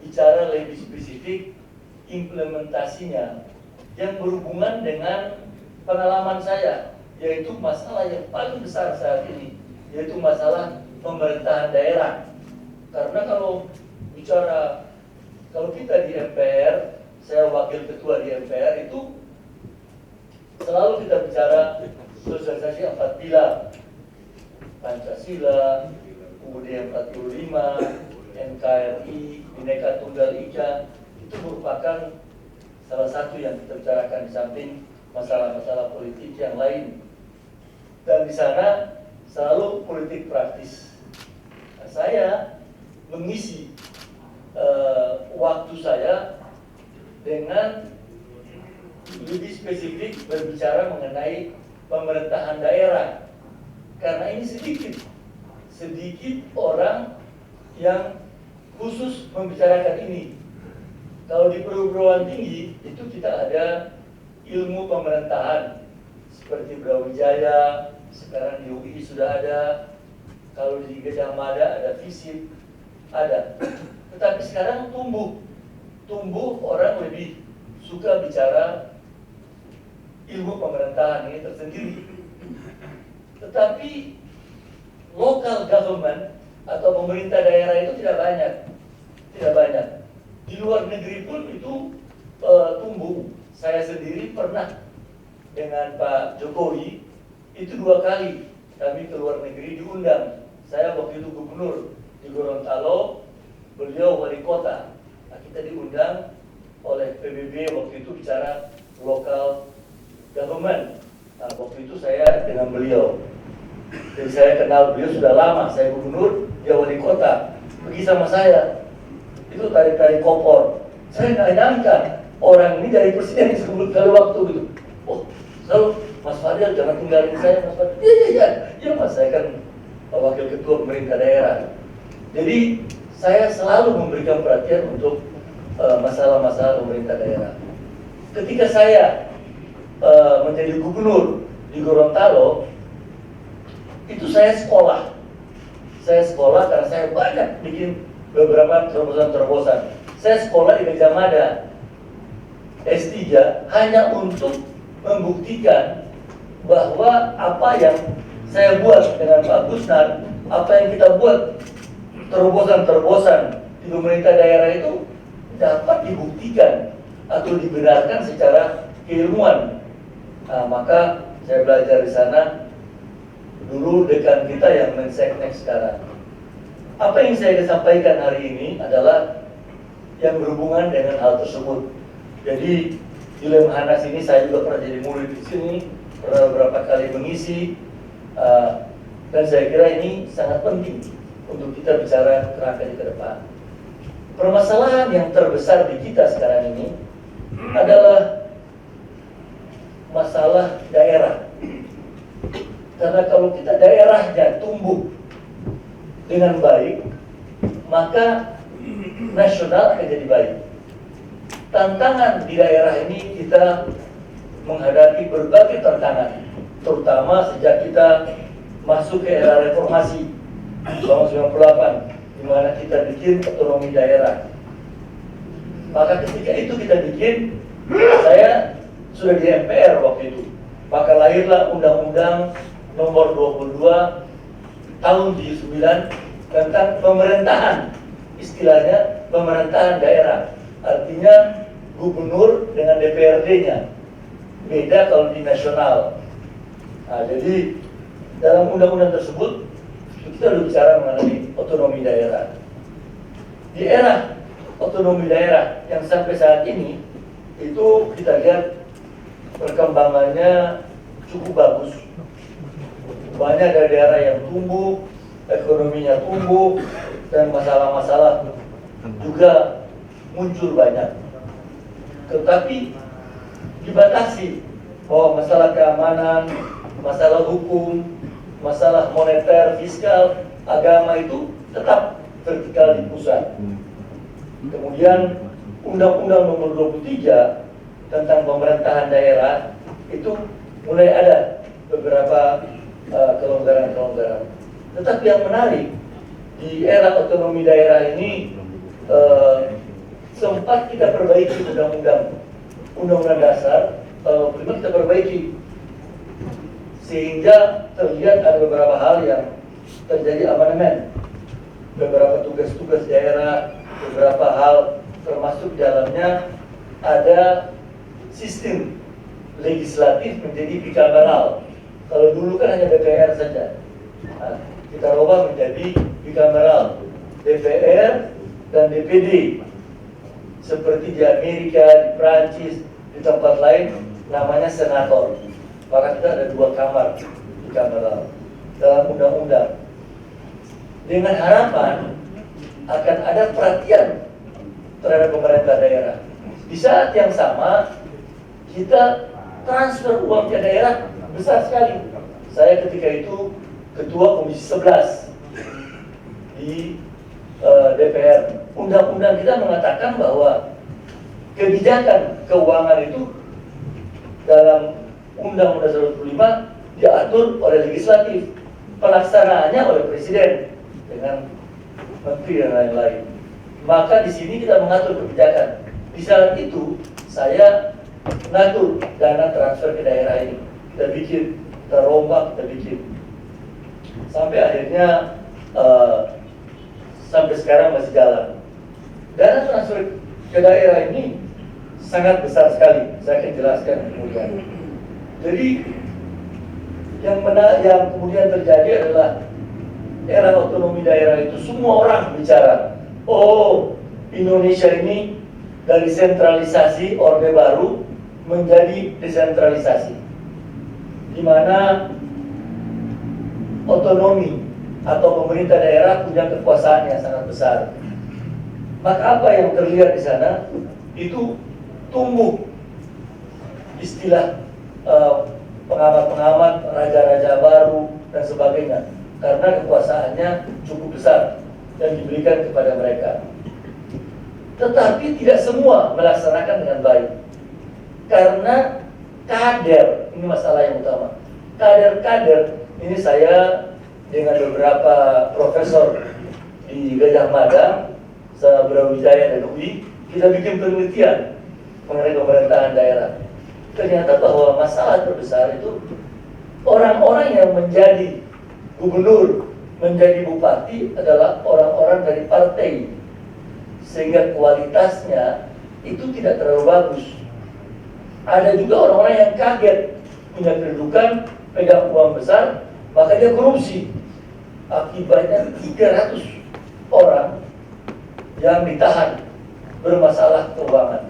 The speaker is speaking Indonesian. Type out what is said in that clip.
bicara lebih spesifik implementasinya yang berhubungan dengan pengalaman saya, yaitu masalah yang paling besar saat ini, yaitu masalah pemerintahan daerah. Karena kalau kita di MPR, saya wakil ketua di MPR, itu selalu kita bicara sosialisasi 4 pilar: Pancasila, UUD 45, NKRI, Bhinneka Tunggal Ika. Itu merupakan salah satu yang kita bicarakan di samping masalah-masalah politik yang lain. Dan di sana selalu politik praktis. Nah, saya mengisi waktu saya dengan lebih spesifik berbicara mengenai pemerintahan daerah, karena ini sedikit orang yang khusus membicarakan ini. Kalau di perguruan tinggi itu kita ada ilmu pemerintahan seperti Brawijaya, sekarang di UI sudah ada, kalau di Gajah Mada ada FISIP, ada. Tetapi sekarang tumbuh orang lebih suka bicara ilmu pemerintahan ini tersendiri. Tetapi local government atau pemerintah daerah itu tidak banyak. Di luar negeri pun itu tumbuh. Saya sendiri pernah dengan Pak Jokowi itu 2 kali kami ke luar negeri diundang. Saya waktu itu gubernur di Gorontalo, beliau wali kota. Nah, kita diundang oleh PBB waktu itu bicara local government. Nah, waktu itu saya dengan beliau. Jadi saya kenal beliau sudah lama. Saya gubernur, dia wali kota. Pergi sama saya. Itu tarik-tarik kompor. Saya nggak nyangka orang ini dari presiden disebut kali waktu gitu. Oh, selalu Mas Fadil jangan tinggalin saya, Mas Fadil. Iya Mas, saya kan wakil ketua pemerintah daerah. Jadi saya selalu memberikan perhatian untuk masalah-masalah pemerintah daerah. Ketika saya menjadi gubernur di Gorontalo, itu saya sekolah karena saya banyak bikin beberapa terobosan-terobosan. Saya sekolah di Gajah Mada S3 hanya untuk membuktikan bahwa apa yang saya buat dengan Pak Busnar, apa yang kita buat terobosan-terobosan di pemerintah daerah itu dapat dibuktikan atau dibenarkan secara keilmuan. Nah, maka saya belajar di sana. Dulu dekan kita yang Menseknek sekarang. Apa yang saya sampaikan hari ini adalah yang berhubungan dengan hal tersebut. Jadi di Lemhanas ini saya juga pernah jadi murid di sini, pernah beberapa kali mengisi, dan saya kira ini sangat penting untuk kita bicara kerangka ke depan. Permasalahan yang terbesar di kita sekarang ini adalah masalah daerah. Karena kalau kita daerahnya tumbuh dengan baik, maka nasional akan jadi baik. Tantangan di daerah ini kita menghadapi berbagai tantangan, terutama sejak kita masuk ke era reformasi tahun 98, di mana kita bikin otonomi daerah. Maka ketika itu kita bikin, saya sudah di MPR waktu itu. Maka lahirlah Undang-Undang Nomor 22 Tahun 79 tentang pemerintahan, istilahnya pemerintahan daerah. Artinya gubernur dengan DPRD-nya. Beda kalau di nasional. Nah, jadi dalam undang-undang tersebut kita sudah bicara mengenai otonomi daerah. Di era otonomi daerah yang sampai saat ini itu kita lihat perkembangannya cukup bagus. Banyak daerah yang tumbuh, ekonominya tumbuh, dan masalah-masalah juga muncul banyak. Tetapi dibatasi bahwa masalah keamanan, masalah hukum, masalah moneter, fiskal, agama itu tetap vertikal di pusat. Kemudian Undang-Undang Nomor 23 tentang pemerintahan daerah itu mulai ada beberapa kelonggaran-kelonggaran. Tetapi yang menarik di era otonomi daerah ini sempat kita perbaiki undang-undang dasar 45 kita perbaiki sehingga terlihat ada beberapa hal yang terjadi amandemen, beberapa tugas-tugas daerah, beberapa hal termasuk dalamnya ada sistem legislatif menjadi bikameral. Kalau dulu kan hanya DPR saja, nah, kita rubah menjadi bikameral, DPR dan DPD. Seperti di Amerika, di Prancis, di tempat lain namanya senator. Maka kita ada 2 kamar bikameral dalam undang-undang. Dengan harapan akan ada perhatian terhadap pemerintah daerah. Di saat yang sama kita transfer uang ke daerah besar sekali. Saya ketika itu ketua komisi 11 di DPR. Undang-undang kita mengatakan bahwa kebijakan keuangan itu dalam Undang-Undang 105 diatur oleh legislatif, pelaksanaannya oleh presiden dengan menteri dan lain-lain. Maka di sini kita mengatur kebijakan. Di saat itu saya mengatur dana transfer ke daerah ini. Kita bikin, kita rombak, kita bikin. Sampai akhirnya sampai sekarang masih jalan. Dana transfer ke daerah ini sangat besar sekali. Saya akan jelaskan kemudian. Jadi yang kemudian terjadi adalah era otonomi daerah itu semua orang bicara, oh Indonesia ini dari sentralisasi Orde Baru menjadi desentralisasi, di mana otonomi atau pemerintah daerah punya kekuasaan yang sangat besar. Maka apa yang terlihat di sana itu tumbuh istilah pengamat-pengamat, raja-raja baru dan sebagainya, karena kekuasaannya cukup besar dan diberikan kepada mereka. Tetapi tidak semua melaksanakan dengan baik, karena kader, ini masalah yang utama. Kader-kader, ini saya dengan beberapa profesor di Gajah Mada, sama Brawijaya dan UI, kita bikin penelitian mengenai pemerintahan daerah. Ternyata bahwa masalah terbesar itu orang-orang yang menjadi gubernur, menjadi bupati adalah orang-orang dari partai, sehingga kualitasnya itu tidak terlalu bagus. Ada juga orang-orang yang kaget, punya kedudukan, pegang uang besar, maka dia korupsi. Akibatnya 300 orang yang ditahan bermasalah keuangan.